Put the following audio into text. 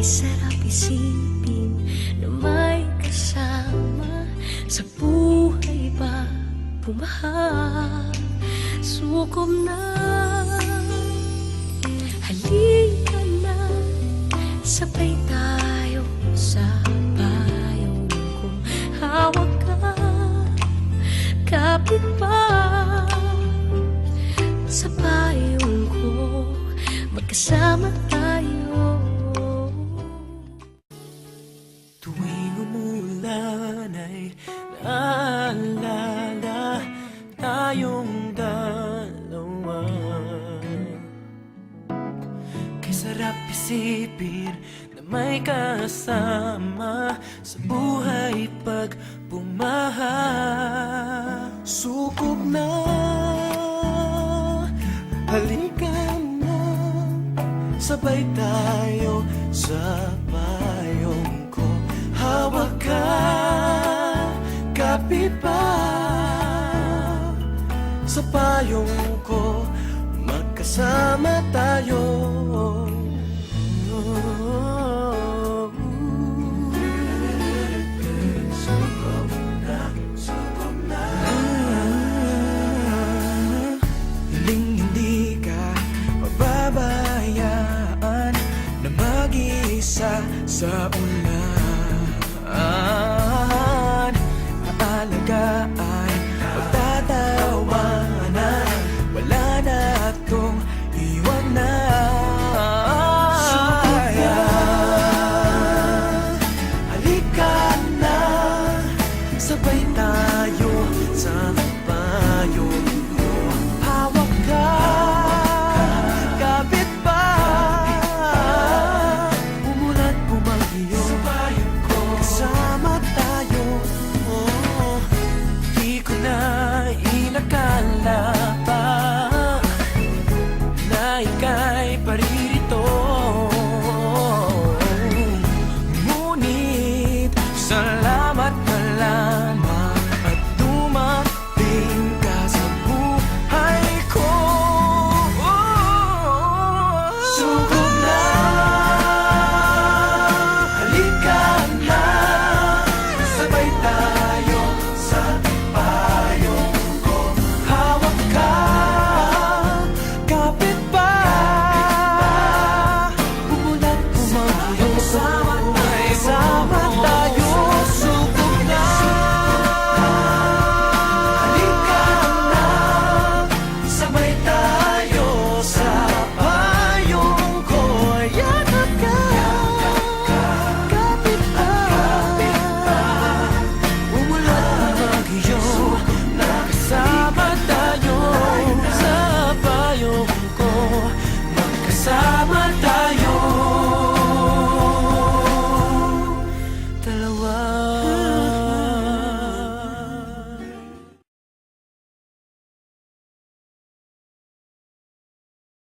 sarap isipin na may kasama sa buhay pa bumaha. Sukob na, halika na, sabay tayo sa payong kung hawak ka, kapit pa sa payong ko, magkasama tayo. Tuwing umulan ay naalala tayong dalawa. Kay sarap isipin na may kasama sa buhay pag bumaha. Sukob na, halika na, sabay tayo sa payong ko. Hawak ka, kapit pa sa payong ko, magkasama tayo. Sukob na, sukob na. Hindi ka pababayaan na mag-iisa sa ulan.